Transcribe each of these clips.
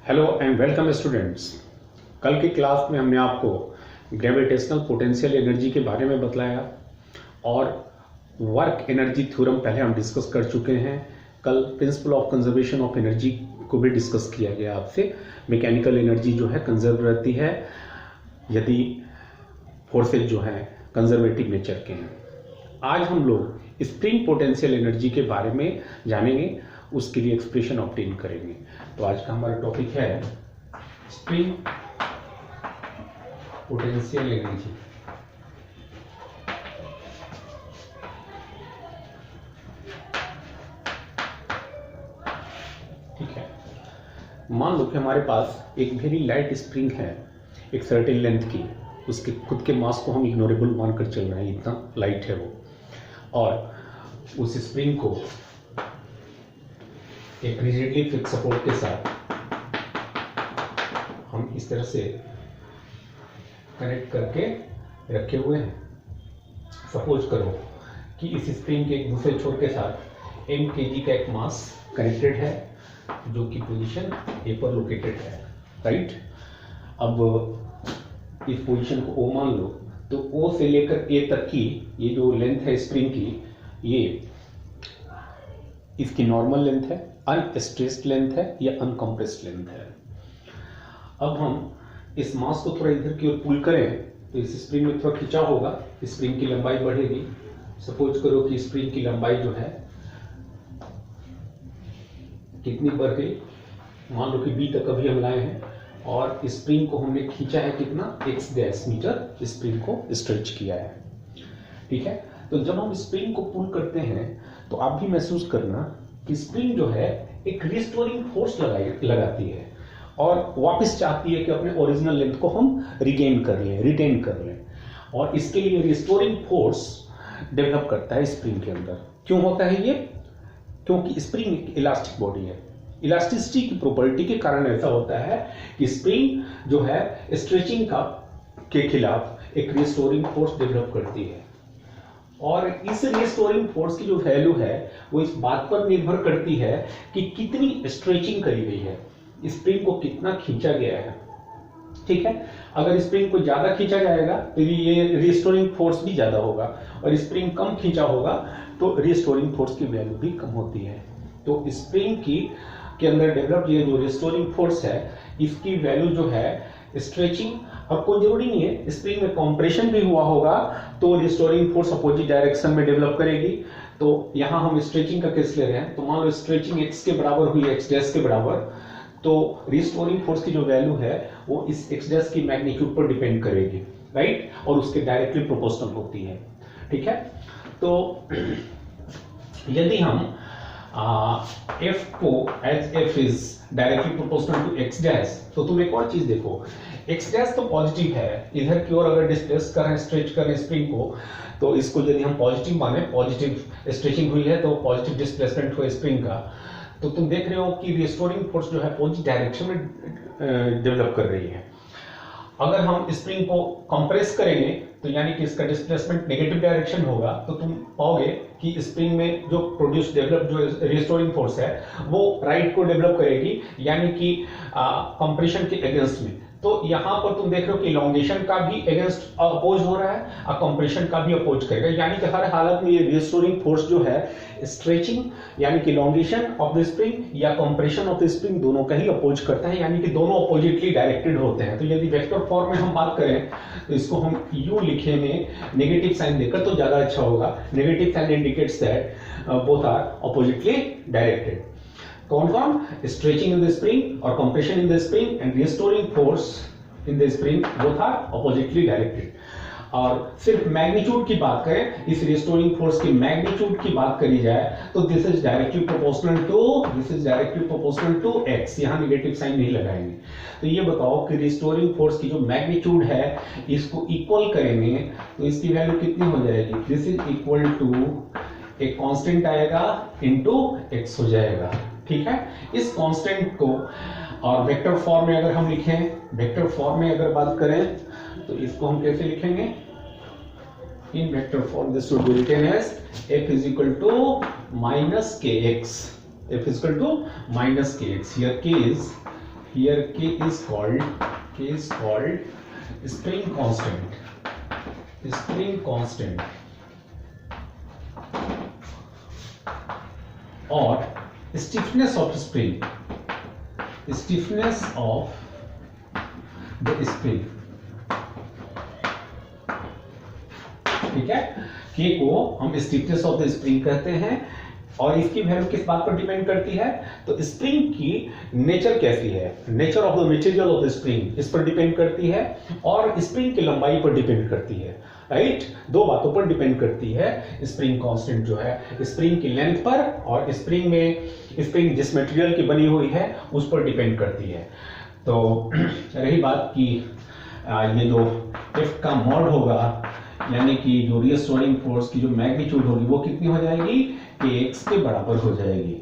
Hello and welcome students. कल की class में हमने आपको ग्रेविटेशनल पोटेंशियल एनर्जी के बारे में बतलाया और वर्क एनर्जी थ्योरम पहले हम डिस्कस कर चुके हैं। कल principle of conservation of energy को भी डिस्कस किया गया आपसे। मैकेनिकल एनर्जी जो है कंजर्व रहती है यदि फोर्सेज जो है कंजर्वेटिव नेचर के हैं। आज हम लोग स्प्रिंग पोटेंशियल एनर्जी के बारे में जानेंगे, उसके लिए एक्सप्रेशन ऑब्टेन करेंगे। तो आज का हमारा टॉपिक है स्प्रिंग पोटेंशियल एनर्जी। ठीक है, मान लो कि हमारे पास एक वेरी लाइट स्प्रिंग है एक सर्टेन लेंथ की, उसके खुद के मास को हम इग्नोरेबल मानकर चल रहे हैं, इतना लाइट है वो, और उस स्प्रिंग को एक रिजिडली फिक्स सपोर्ट के साथ हम इस तरह से कनेक्ट करके रखे हुए हैं। सपोज करो कि इस स्प्रिंग के एक दूसरे छोर के साथ m kg का एक मास कनेक्टेड है जो कि पोजीशन A पर लोकेटेड है, राइट। अब इस पोजीशन को O मान लो, तो O से लेकर A तक की ये जो लेंथ है स्प्रिंग की, ये इसकी नॉर्मल लेंथ है, अनस्ट्रेस्ड लेंथ है या अनकम्प्रेस्ड लेंथ है। अब हम इस मास को थोड़ा इधर की ओर पुल करें तो इस स्प्रिंग में थोड़ा खिंचाव होगा, स्प्रिंग की लंबाई बढ़ेगी। सपोज करो कि स्प्रिंग की लंबाई जो है कितनी बढ़ गई, मान लो कि B तक अभी हम लाए हैं और स्प्रिंग को हमने खींचा है कितना, x डैश मीटर स्प्रिंग को स्ट्रेच किया है। ठीक है, तो जब हम स्प्रिंग को पुल करते हैं तो आप भी महसूस करना कि स्प्रिंग जो है एक रिस्टोरिंग फोर्स लगाती है और वापस चाहती है कि अपने ओरिजिनल लेंथ को हम रिटेन कर लें, और इसके लिए रिस्टोरिंग फोर्स डेवलप करता है स्प्रिंग के अंदर। क्यों होता है ये? क्योंकि स्प्रिंग एक इलास्टिक बॉडी है। इलास्टिसिटी की प्रॉपर्टी के कारण ऐसा होता है कि स्प्रिंग जो है स्ट्रेचिंग के खिलाफ एक रिस्टोरिंग फोर्स डेवलप करती है, और इस रिस्टोरिंग फोर्स की जो वैल्यू है वो इस बात पर निर्भर करती है कि कितनी स्ट्रेचिंग करी गई है, स्प्रिंग को कितना खींचा गया है। ठीक है, अगर स्प्रिंग को ज्यादा खींचा जाएगा तो ये रिस्टोरिंग फोर्स भी ज्यादा होगा, और स्प्रिंग कम खींचा होगा तो रिस्टोरिंग फोर्स की वैल्यू भी कम होती है। तो स्प्रिंग के अंदर डेवलप ये जो रिस्टोरिंग फोर्स है, इसकी वैल्यू जो है स्ट्रेचिंग, और कोई जरूरी नहीं है स्प्रिंग में कॉम्प्रेशन भी हुआ होगा तो रिस्टोरिंग फोर्स अपोजिट डायरेक्शन में डेवलप करेगी। तो यहां हम स्ट्रेचिंग का केस ले रहे हैं, तो मान लो स्ट्रेचिंग x के बराबर हुई, x डैश के बराबर, तो रिस्टोरिंग फोर्स की जो वैल्यू है वो इस x डैश की मैग्नीट्यूड पर डिपेंड करेगी, राइट, और उसके डायरेक्टली प्रोपोर्शनल होती है। ठीक है, तो यदि हम f को as f is directly proportional to x dash, तो तुम एक और चीज देखो, x डैश तो पॉजिटिव है, इधर की ओर अगर डिस्प्लेस कर रहे हैं, स्ट्रेच कर रहे हैं स्प्रिंग को, तो इसको यदि हम पॉजिटिव माने, पॉजिटिव स्ट्रेचिंग हुई है तो पॉजिटिव डिस्प्लेसमेंट हुआ स्प्रिंग का, तो तुम देख रहे हो कि रिस्टोरिंग फोर्स जो है पॉजिटिव डायरेक्शन में डेवलप कर रही है। अगर हम स्प्रिंग को कंप्रेस करेंगे तो यानी कि इसका डिस्प्लेसमेंट नेगेटिव डायरेक्शन होगा, तो तुम पाओगे कि स्प्रिंग में जो डेवलप जो रिस्टोरिंग फोर्स है वो राइट को डेवलप करेगी, यानी कि कंप्रेशन के अगेंस्ट में। तो यहां पर तुम देख रहे हो कि इलॉन्गेशन का भी अगेंस्ट अपोज हो रहा है और कंप्रेशन का भी अपोज करेगा, यानी कि हर हालत में ये रिस्टोरिंग फोर्स जो है स्ट्रेचिंग यानी कि इलॉन्गेशन ऑफ द स्प्रिंग या कंप्रेशन ऑफ द स्प्रिंग दोनों का ही अपोज करता है, यानी कि दोनों अपोजिटली डायरेक्टेड होते हैं। तो यदि वेक्टर फॉर्म में हम बात करें तो इसको हम यू लिखेंगे नेगेटिव साइन देकर तो ज्यादा अच्छा होगा। Negative sign indicates that both are oppositely directed. कौन कौन? स्ट्रेचिंग इन द स्प्रिंग और compression in the spring and restoring force in the spring both are oppositely directed. और सिर्फ मैग्नीट्यूड की बात करें, इस रिस्टोरिंग फोर्स की मैग्नीट्यूड की बात करी जाए तो this is directly proportional to x, यहां नेगेटिव साइन नहीं लगाएंगे। तो ये बताओ कि रिस्टोरिंग फोर्स की जो मैग्नीट्यूड है इसको इक्वल करेंगे तो इसकी वैल्यू कितनी हो जाएगी? दिस इज इक्वल टू एक कांस्टेंट आएगा इनटू x हो जाएगा। ठीक है, इस कांस्टेंट को और वेक्टर फॉर्म में अगर हम लिखें, वेक्टर फॉर्म में अगर बात करें तो इसको हम कैसे लिखेंगे? In vector form this should be written as f is equal to minus kx, f is equal to minus kx. Here k is here K is called spring constant, or stiffness of the spring, ठीक है। K को हम stiffness of the spring कहते हैं, और इसकी value किस बात पर डिपेंड करती है, तो स्प्रिंग की नेचर कैसी है, nature of the material of the spring इस पर डिपेंड करती है, और स्प्रिंग की लंबाई पर डिपेंड करती है, राइट। दो बातों पर डिपेंड करती है स्प्रिंग कांस्टेंट जो है, स्प्रिंग की लेंथ पर, और स्प्रिंग जिस मटेरियल की बनी हुई है उस पर डिपेंड करती है। तो रही बात की ये जो F का मॉड होगा, यानी कि जो रीस्टोरिंग फोर्स की जो मैग्नीट्यूड होगी वो कितनी हो जाएगी, kx के बराबर हो जाएगी।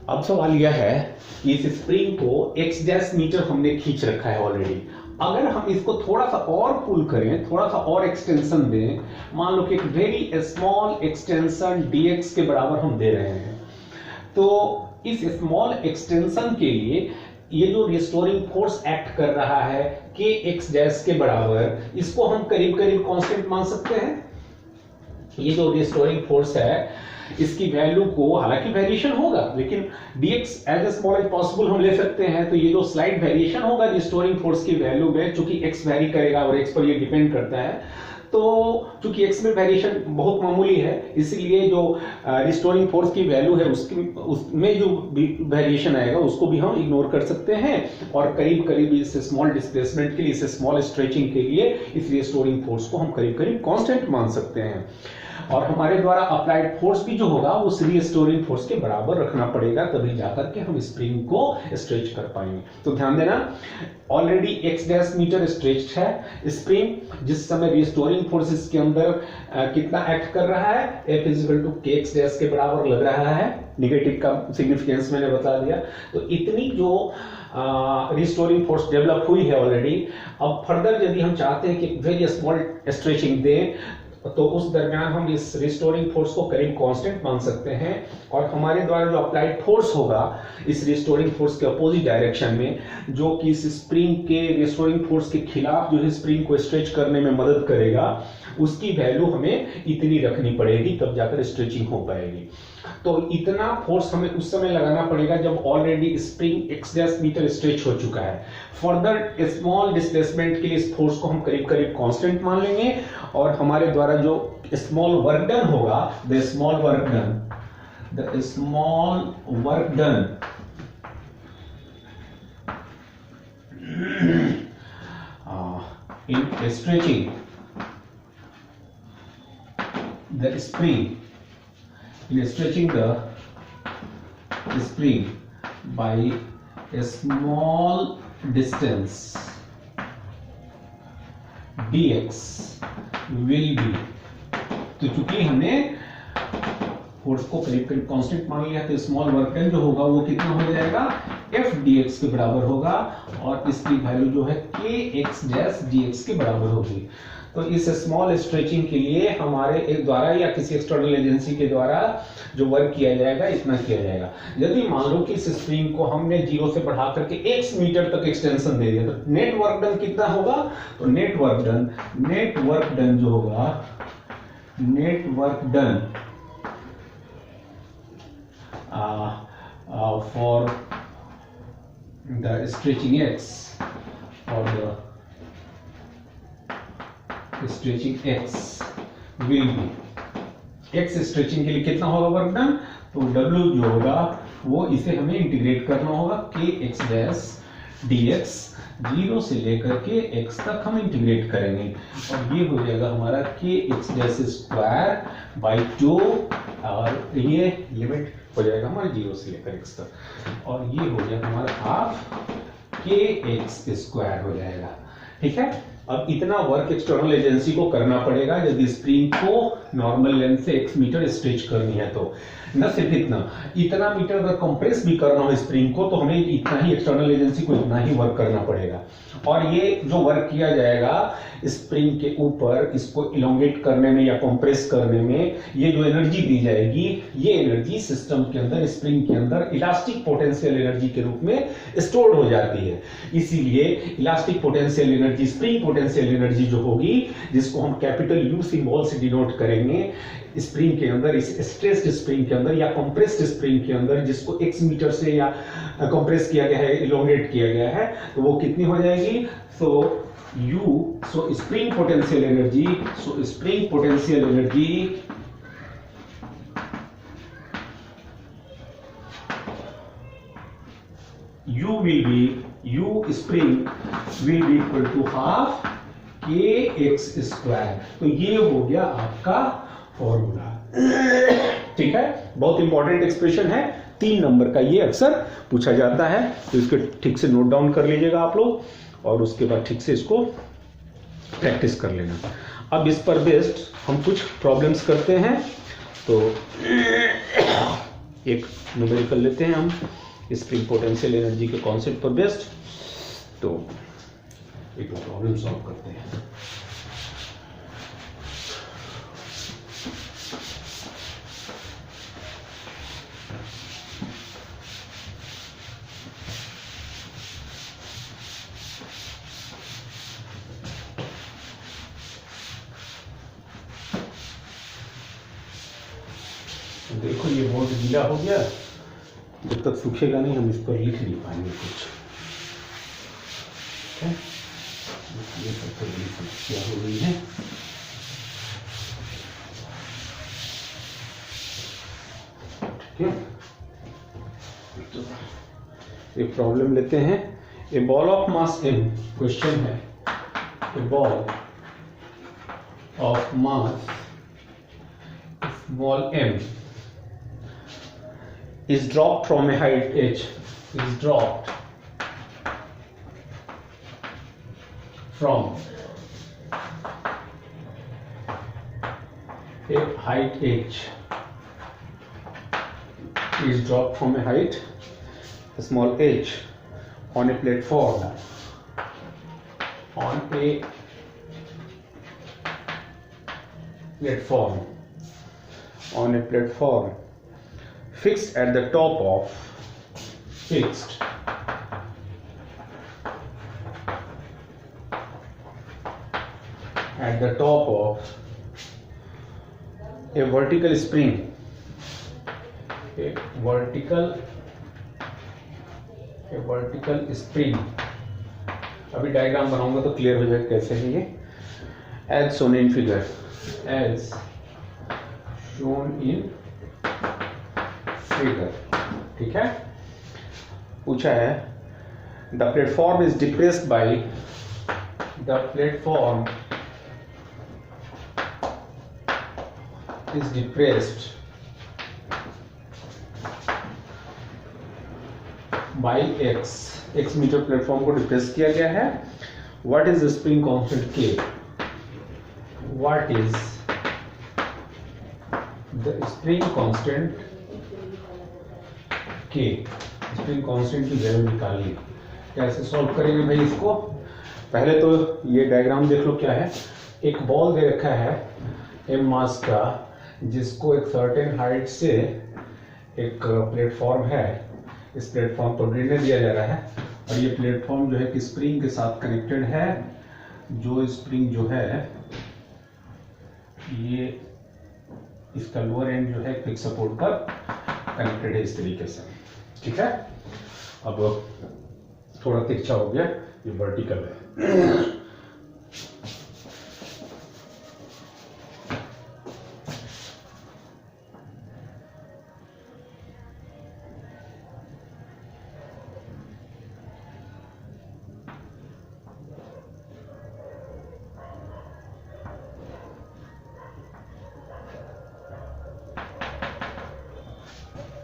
अब सवाल यह है कि इस स्प्रिंग को x डैश मीटर हमने खींच रखा है ऑलरेडी, अगर हम इसको थोड़ा सा और पुल करें, थोड़ा सा और एक्सटेंशन दें, मान लो कि एक वेरी स्मॉल एक्सटेंशन dx के बराबर हम दे रहे हैं, तो इस स्मॉल एक्सटेंशन के लिए ये जो रिस्टोरिंग फोर्स एक्ट कर रहा है kx डैश के बराबर, इसको हम करीब करीब कांस्टेंट मान सकते हैं। ये जो रिस्टोरिंग फोर्स है इसकी वैल्यू को, हालांकि वेरिएशन होगा, लेकिन dx as small as possible हम ले सकते हैं, तो ये जो स्लाइड वेरिएशन होगा रिस्टोरिंग फोर्स की वैल्यू में, चूंकि x वेरी करेगा और x पर ये डिपेंड करता है, तो चूंकि x में वेरिएशन बहुत मामूली है, इसीलिए जो रिस्टोरिंग फोर्स की वैल्यू है उसमें जो वेरिएशन आएगा उसको भी हम इग्नोर कर सकते हैं, और करीब करीब इस स्मॉल डिस्प्लेसमेंट के लिए, इस स्मॉल स्ट्रेचिंग के लिए इस रिस्टोरिंग फोर्स को हम करीब करीब कांस्टेंट मान सकते हैं, और हमारे द्वारा अप्लाइड फोर्स भी जो होगा वो रिस्टोरिंग फोर्स के बराबर रखना पड़ेगा, तभी जाकर के हम स्प्रिंग को स्ट्रेच कर पाएंगे। तो ध्यान देना, already x dash meter stretched है स्प्रिंग, जिस समय रिस्टोरिंग फोर्स इसके अंदर कितना एक्ट कर रहा है, F equal to kx dash के बराबर लग रहा है, नेगेटिव का सिग्निफिकेंस मैंने बता दिया। तो इतनी जो रिस्टोरिंग फोर्स डेवलप हुई है ऑलरेडी, अब फर्दर यदि हम चाहते हैं कि वेरी स्मॉल स्ट्रेचिंग दें, तो उस दरमियान हम इस रिस्टोरिंग फोर्स को करीब कांस्टेंट मान सकते हैं, और हमारे द्वारा जो अप्लाइड फोर्स होगा इस रिस्टोरिंग फोर्स के अपोजिट डायरेक्शन में, जो कि इस स्प्रिंग के रिस्टोरिंग फोर्स के खिलाफ जो है स्प्रिंग को स्ट्रेच करने में मदद करेगा, उसकी वैल्यू हमें इतनी रखनी पड़ेगी, तब जाकर स्ट्रेचिंग हो पाएगी। तो इतना फोर्स हमें उस समय लगाना पड़ेगा जब already spring x dash meter stretch हो चुका है। फर्दर स्मॉल डिस्प्लेसमेंट के लिए इस फोर्स को हम करीब करीब कांस्टेंट मान लेंगे, और हमारे द्वारा जो स्मॉल वर्क डन होगा, the small work done in stretching the spring, in stretching the spring by a small distance dx will be, तो चूंकि हमने फोर्स को करीब करीब कांस्टेंट मान लिया, तो स्मॉल वर्क डन जो होगा वो कितना हो जाएगा, F dx के बराबर होगा, और इसकी वैल्यू जो है kx डैश dx के बराबर होगी। तो इस स्मॉल स्ट्रेचिंग के लिए हमारे एक द्वारा या किसी एक्सटर्नल एजेंसी के द्वारा जो वर्क किया जाएगा इतना किया जाएगा। यदि मान लो कि इस स्प्रिंग को हमने 0 से बढ़ा करके x मीटर तक एक्सटेंशन दे दिया, तो नेट वर्क डन कितना होगा, तो नेट वर्क डन जो होगा, net work done for the stretching x, or the stretching x will be, x stretching के लिए कितना होगा वर्क डन, तो w जो होगा वो इसे हमें इंटीग्रेट करना होगा, kx डैश dx 0 से लेकर के x तक हम इंटीग्रेट करेंगे, और ये हो जाएगा हमारा kx डैश स्क्वायर बाई 2, और ये लिमिट हो जाएगा हमारे 0 से लेकर x तक, और ये हो जाएगा हमारा हाफ kx स्क्वायर हो जाएगा। ठीक है, अब इतना वर्क एक्सटर्नल एजेंसी को करना पड़ेगा यदि स्प्रिंग को नॉर्मल लेंथ से x मीटर स्ट्रेच करनी है। तो न सिर्फ इतना मीटर अगर कंप्रेस भी करना हो स्प्रिंग को, तो हमें इतना ही एक्सटर्नल एजेंसी को इतना ही वर्क करना पड़ेगा। और ये जो वर्क किया जाएगा स्प्रिंग के ऊपर, इसको इलोंगेट करने में या कंप्रेस करने में, ये जो एनर्जी दी जाएगी, ये एनर्जी सिस्टम के अंदर, स्प्रिंग के अंदर इलास्टिक पोटेंशियल एनर्जी के रूप में स्टोर्ड हो जाती है। इसीलिए elastic potential energy, spring potential energy जो होगी, जिसको हम कैपिटल यू सिंबल से डिनोट करेंगे, स्प्रिंग के अंदर, इस स्ट्रेस्ड स्प्रिंग के अंदर या कंप्रेस्ड स्प्रिंग के अंदर, जिसको x मीटर से या कंप्रेस किया गया है, इलोंगेट किया गया है, तो वो कितनी हो जाएगी? सो spring potential energy, spring potential energy U spring will be equal to half kx square। तो ये हो गया आपका फॉर्मूला। ठीक है, बहुत इंपॉर्टेंट एक्सप्रेशन है, 3 नंबर का ये अक्सर पूछा जाता है, तो इसको ठीक से नोट डाउन कर लीजिएगा आप लोग, और उसके बाद ठीक से इसको प्रैक्टिस कर लेना। अब इस पर बेस्ड हम कुछ प्रॉब्लम्स करते हैं। तो एक न्यूमेरिकल लेते हैं हम स्प्रिंग पोटेंशियल एनर्जी के कॉन्सेप्ट पर बेस्ड, तो एक प्रॉब्लम सॉल्व करते हैं। देखो ये बोर्ड गीला हो गया, जब तक सूखेगा नहीं हम इस पर लिख नहीं पाएंगे कुछ। ये सब तो बड़ी समस्या हो रही है। ठीक है, तो एक प्रॉब्लम लेते हैं। A ball of mass m, question है, a ball of mass small m is dropped from a height h, is dropped from a height h, is dropped from a height small h on a platform, on a platform, on a platform fixed at the top of, fixed at the top of a vertical spring, a vertical spring। अभी diagram बनाऊंगा तो clear हो जाएगा कैसे है ये। as shown in figure, as shown in figure। ठीक है, पूछा है the platform is depressed by, the platform is depressed by x meter platform को डिप्रेस किया गया है। what is the spring constant k, what is the spring constant k, spring constant की value निकालिए। कैसे सॉल्व करेंगे भाई इसको? पहले तो ये डायग्राम देख लो क्या है। एक बॉल दे रखा है m मास का, जिसको एक सर्टेन हाइट से एक प्लेटफॉर्म है, इस प्लेटफॉर्म पर गिरने दिया जा रहा है, और ये प्लेटफॉर्म जो है कि स्प्रिंग के साथ कनेक्टेड है, जो स्प्रिंग जो है ये इसका लोअर एंड जो है फिक्स सपोर्ट पर कनेक्टेड है इस तरीके से। ठीक है, अब थोड़ा तिरछा हो गया, ये वर्टिकल है।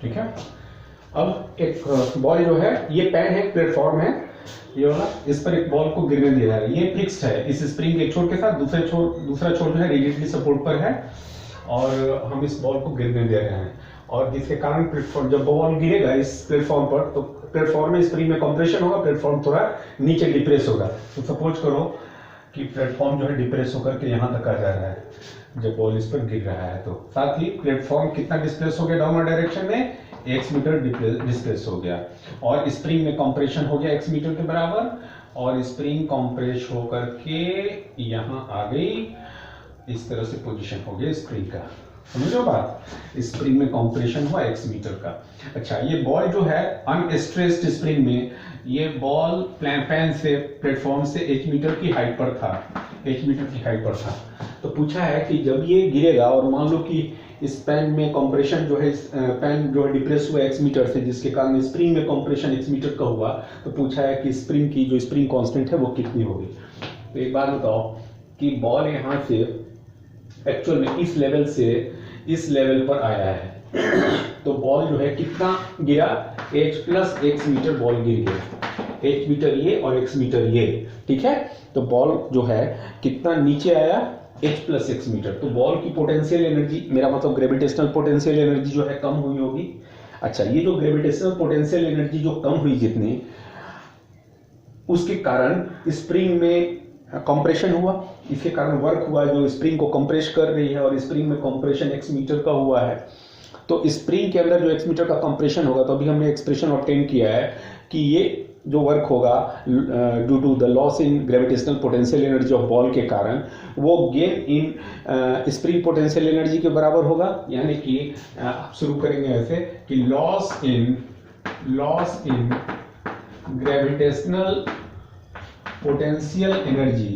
ठीक है, अब एक बॉल जो है, ये पैड है, प्लेटफॉर्म है ये वाला, इस पर एक बॉल को गिरने दिया जा रहा है। ये फिक्स्ड है इस स्प्रिंग के एक छोर के साथ, दूसरा छोर जो है रिजिडली सपोर्ट पर है, और हम इस बॉल को गिरने दे रहे हैं। और जिसके कारण प्लेटफॉर्म, जब बॉल गिरेगा इस प्लेटफॉर्म पर तो प्लेटफॉर्म में स्प्रिंग में कंप्रेशन होगा, प्लेटफॉर्म थोड़ा नीचे डिप्रेस होगा। तो सपोज करो कि प्लेटफॉर्म जो है डिप्रेस होकर के यहाँ तक आ जा रहा है जब बॉल इस पर गिर रहा है। तो साथ ही प्लेटफॉर्म कितना डिस्प्लेस हो गया डाउनवर्ड डायरेक्शन में, x मीटर डिस्प्लेस हो गया, और स्प्रिंग में कंप्रेशन हो गया x मीटर के बराबर, और स्प्रिंग कंप्रेस होकर के यहाँ आ गई, इस तरह से पोजीशन हो गया स्प्रिंग का। समझो बात, स्प्रिंग में कंप्रेशन हुआ x मीटर का। अच्छा, ये बॉल जो है अनस्ट्रेस्ड स्प्रिंग में, ये बॉल पैन से प्लेटफॉर्म से h मीटर की हाइट पर था, h मीटर की हाइट पर था। तो पूछा है कि जब ये गिरेगा और मान लो कि इस पैन में कंप्रेशन जो है, पैन जो है डिप्रेस हुआ x मीटर से, जिसके कारण स्प्रिंग में कंप्रेशन x मीटर का हुआ। तो पूछा है कि स्प्रिंग की जो स्प्रिंग कांस्टेंट है वो कितनी होगी। तो एक बात बताओ कि बॉल यहाँ से एक्चुअल में इस लेवल से इस लेवल पर आया है, तो बॉल जो है कितना गिरा, h plus x meter ball गिर गया, h मीटर ये और x मीटर ये, ठीक है। तो बॉल जो है कितना नीचे आया, h प्लस x मीटर। तो बॉल की पोटेंशियल एनर्जी, मेरा मतलब ग्रेविटेशनल पोटेंशियल एनर्जी जो है कम हुई होगी। अच्छा, ये जो ग्रेविटेशनल पोटेंशियल एनर्जी जो कम हुई जितनी, उसके कारण स्प्रिंग में कंप्रेशन हुआ, इसके कारण वर्क हुआ जो स्प्रिंग को कंप्रेस कर रही है, और स्प्रिंग में कंप्रेशन x मीटर का हुआ है। तो स्प्रिंग के अंदर जो x मीटर का कंप्रेशन होगा, तो अभी हमने एक्सप्रेशन ऑब्टेन किया है कि ये जो वर्क होगा due to the loss in gravitational potential energy of ball के कारण, वो gain in spring potential energy के बराबर होगा। यानी कि आप शुरू करेंगे ऐसे कि loss in gravitational potential energy,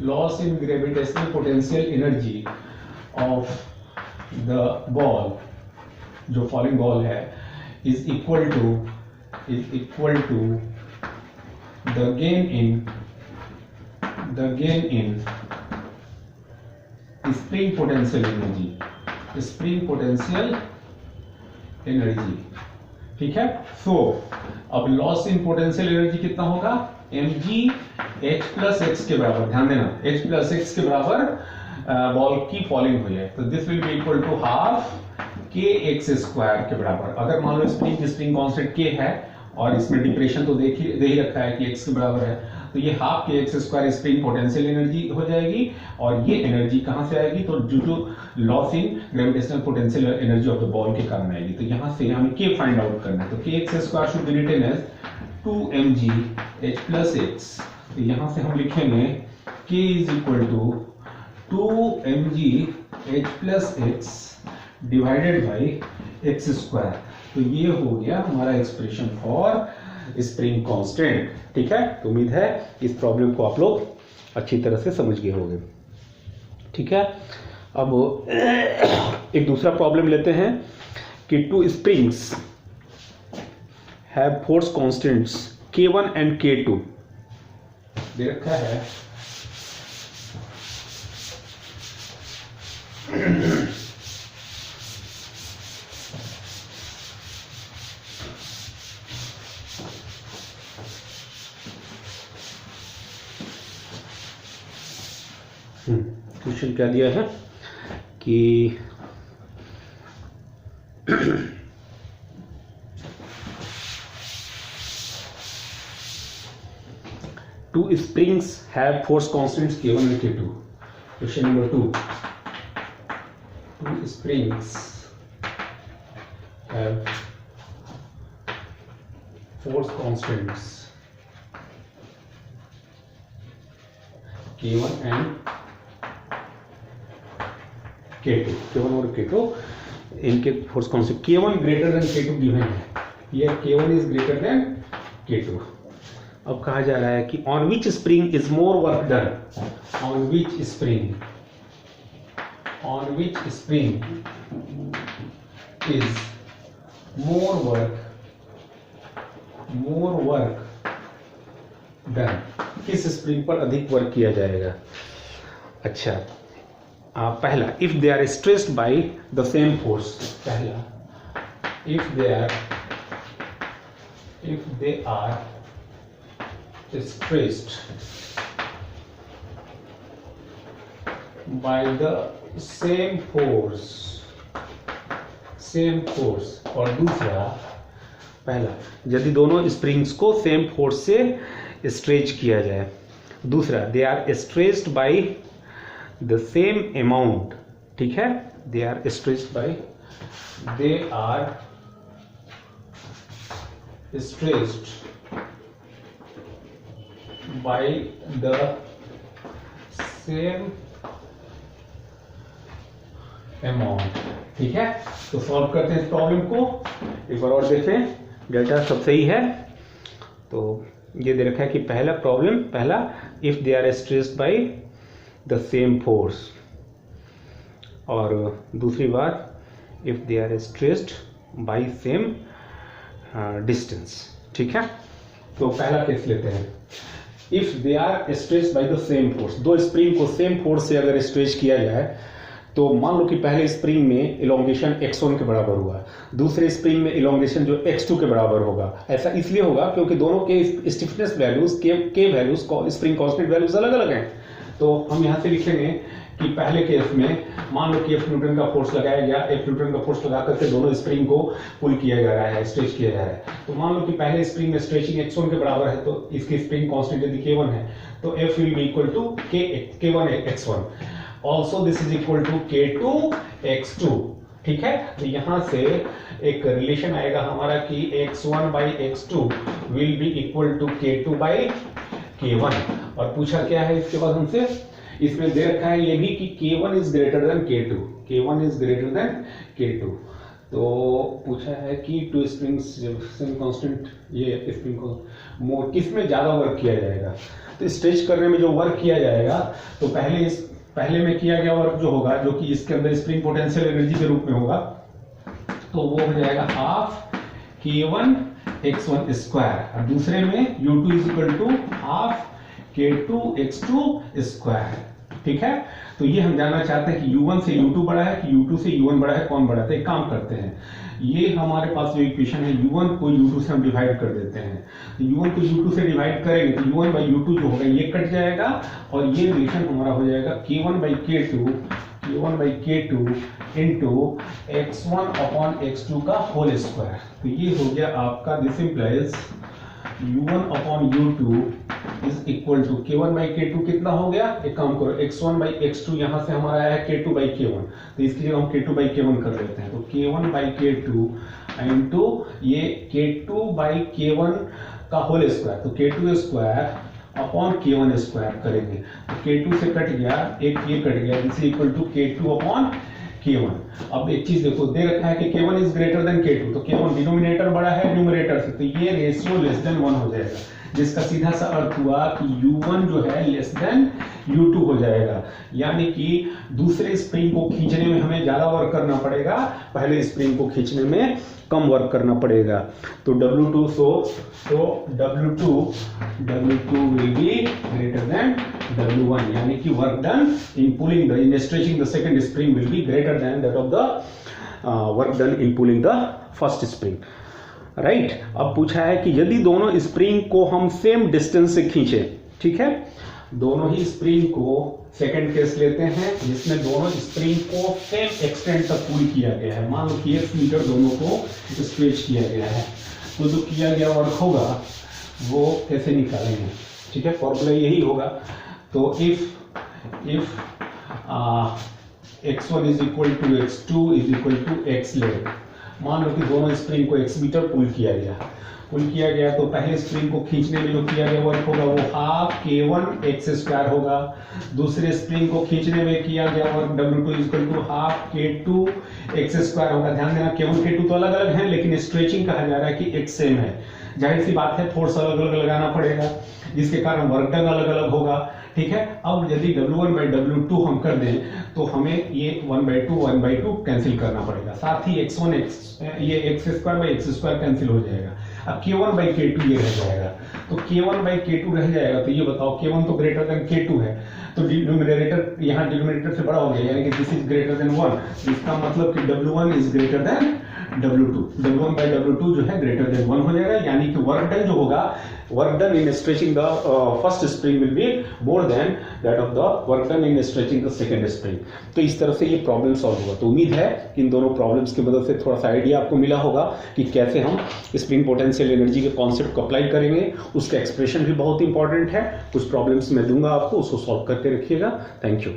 loss in gravitational potential energy of the ball, जो फॉलिंग बॉल है, is equal to the gain in spring potential energy, ठीक है। सो अब लॉस इन पोटेंशियल एनर्जी कितना होगा, mg h प्लस एक्स के बराबर, ध्यान देना h प्लस एक्स के बराबर बॉल की फॉलिंग हुई है। तो this will be equal to half k x square के बराबर। अगर मान लो स्प्रिंग कांस्टेंट k है और इसमें डिप्रेशन तो दे ही रखा है कि x के बराबर है, तो ये half k x square spring potential energy हो जाएगी, और ये एनर्जी कहां से आएगी, तो due to loss in gravitational potential energy of the ball के कारण आएगी। तो यहां से हमें k फाइंड आउट करना है। तो k x square should be written as 2mg h plus x. तो यहां से हम लिखेंगे k is equal to 2mg h plus x divided by x square. तो ये हो गया हमारा एक्सप्रेशन फॉर स्प्रिंग कांस्टेंट, ठीक है। तो उम्मीद है इस प्रॉब्लम को आप लोग अच्छी तरह से समझ गए होंगे, ठीक है। अब एक दूसरा प्रॉब्लम लेते हैं कि two springs have force constants k1 and k2 दे रखा है। क्वेश्चन क्या दिया है कि two springs have force constants k1 and k2। Question number 2, two springs have force constants k1 and k2, k1 और k2 इनके force constant, k1 greater than k2 given है, ये k1 is greater than k2। अब कहा जा रहा है कि on which spring is more work done, on which spring is more work done, किस स्प्रिंग पर अधिक वर्क किया जाएगा। अच्छा, पहला if they are stressed by the same force, पहला if they are stressed by the same force same force, और दूसरा, पहला यदि दोनों स्प्रिंग्स को सेम फोर्स से स्ट्रेच किया जाए, दूसरा they are stretched by the same amount, ठीक है, they are stretched by, they are stretched by the same amount, ठीक है। तो सॉल्व करते हैं इस प्रॉब्लम को, एक बार और देखें, डेल्टा सब सही है। तो ये दे रखा है कि पहला प्रॉब्लम, पहला if they are stressed by the same force, और दूसरी बात if they are stressed by same distance, ठीक है। तो पहला केस लेते हैं, if they are stressed by the same force, दो स्प्रिंग को सेम फोर्स से अगर स्ट्रेच किया जाए, तो मान लो कि पहले स्प्रिंग में इलोंगेशन x1 के बराबर हुआ, दूसरे स्प्रिंग में इलोंगेशन जो x2 के बराबर होगा। ऐसा इसलिए होगा क्योंकि दोनों के स्टिफनेस वैल्यूज के वैल्यूज स्प्रिंग कांस्टेंट वैल्यूज अलग अलग हैं। तो हम यहाँ से लिखेंगे कि पहले केस में मान लो कि F न्यूटन का फोर्स लगाया गया, F न्यूटन का फोर्स लगा करके दोनों स्प्रिंग को पुल किया जा रहा है, स्ट्रेच किया जा रहा है। तो मान लो कि पहले स्प्रिंग में स्ट्रेचिंग x1 के बराबर है, तो इसकी स्प्रिंग कांस्टेंट यदि k1 है, तो F will be equal to k1 x1, also this is equal to k2 x2, ठीक है। तो यहां से एक रिलेशन आएगा हमारा कि x1 by x2 will be equal to k2 by k1। और पूछा क्या है इसके बाद हमसे, इसमें दे रखा है ये भी कि k1 is greater than k2, k1 is greater than k2। तो पूछा है कि टू स्प्रिंग्स सेम कांस्टेंट, ये स्प्रिंग को किस में ज्यादा वर्क किया जाएगा। तो स्ट्रेच करने में जो वर्क किया जाएगा, तो पहले में किया गया वर्क जो होगा, जो कि इसके अंदर स्प्रिंग पोटेंशियल एनर्जी के रूप में होगा, तो वो हो जाएगा हाफ k1 x1 स्क्वायर, और दूसरे में u2 is equal to half k2 x2 square, ठीक है। तो ये हम जानना चाहते हैं कि u1 से u2 बड़ा है कि u2 से u1 बड़ा है, कौन बड़ा है। तो एक काम करते हैं, ये हमारे पास जो इक्वेशन है u1 को u2 से हम डिवाइड कर देते हैं। तो u1 को u2 से डिवाइड करेंगे तो u1 बाई u2 जो होगा ये कट जाएगा, और ये रिलेशन हमारा हो जाएगा k1 by k2 into x1 upon x2 का होल स्क्वायर। तो ये हो गया आपका, this implies u1 upon u2 is equal to k1 by k2 कितना हो गया, एक काम करो, x1 बाई x2 यहां से हमारा आया है k2 बाई k1, तो इसकी जगह हम k2 बाई k1 कर लेते हैं। तो k1 बाई k2 इंटू ये k2 बाई k1 का होल स्क्वायर, तो k2 square upon k1 square करेंगे। तो k2 से कट गया, एक ये कट गया, this is equal to k2 upon k1। अब एक चीज देखो, दे रखा है कि k1 is greater than k2, तो k1 डिनोमिनेटर बड़ा है न्यूमरेटर से, तो ये रेशियो लेस देन 1 हो जाएगा, जिसका सीधा सा अर्थ हुआ कि u1 जो है लेस देन u2 हो जाएगा। यानी कि दूसरे स्प्रिंग को खींचने में हमें ज्यादा वर्क करना पड़ेगा, पहले स्प्रिंग को खींचने में कम वर्क करना पड़ेगा। तो W2 W2 will be greater than W1, यानी कि work done in pulling the, in stretching the second spring will be greater than that of the work done in pulling the first spring, right. अब पूछा है कि यदि दोनों spring को हम सेम डिस्टेंस से खींचे, ठीक है, दोनों ही स्प्रिंग को, सेकंड केस लेते हैं जिसमें दोनों स्प्रिंग को सेम एक्सटेंट तक पुल किया गया है, मान लो कि 1 मीटर दोनों को स्ट्रेच किया गया है, तो जो किया गया वर्क होगा वो कैसे निकालेंगे, ठीक है, फॉर्मूला यही होगा। तो if x1 is equal to x2 is equal to x let, मान लो कि दोनों स्प्रिंग को x मीटर पुल किया गया, तो पहले स्प्रिंग को खींचने में जो किया गया वर्क होगा वो हाफ k1 x स्क्वायर होगा, दूसरे स्प्रिंग को खींचने में किया गया work W2 equal to half k2 x square होगा। ध्यान देना k1 k2 तो अलग अलग हैं, लेकिन स्ट्रेचिंग कहा जा रहा है कि x सेम है, जाहिर सी बात है फोर्स अलग अलग लगाना पड़ेगा, जिसके कारण वर्क डन अलग अलग होगा, ठीक है। अब यदि W1 बाई W2 हम कर दें तो हमें ये 1/2 कैंसिल करना पड़ेगा, साथ ही ये x square by x square cancel हो जाएगा। अब k1 बाई k2 ये रह जाएगा, तो k1 बाई k2 रह जाएगा, तो ये बताओ k1 तो ग्रेटर देन k2 है, तो डिनोमिनेटर यहाँ डिनोमिनेटर से बड़ा हो गया, यानी कि दिस इज ग्रेटर देन 1, इसका मतलब कि W1 is greater than W2 W1/W2 जो है ग्रेटर देन 1 हो जाएगा, यानी कि वर्क डन जो होगा, work done in stretching the first spring will be more than that of the work done in stretching the second spring. तो इस तरह से ये प्रॉब्लम सॉल्व होगा। तो उम्मीद है कि इन दोनों प्रॉब्लम्स की मदद से थोड़ा सा आइडिया आपको मिला होगा कि कैसे हम स्प्रिंग पोटेंशियल एनर्जी के कॉन्सेप्ट को अप्लाई करेंगे। उसका एक्सप्रेशन भी बहुत इंपॉर्टेंट है, कुछ प्रॉब्लम्स मैं दूंगा आपको, उसको सॉल्व करके रखिएगा। Thank you.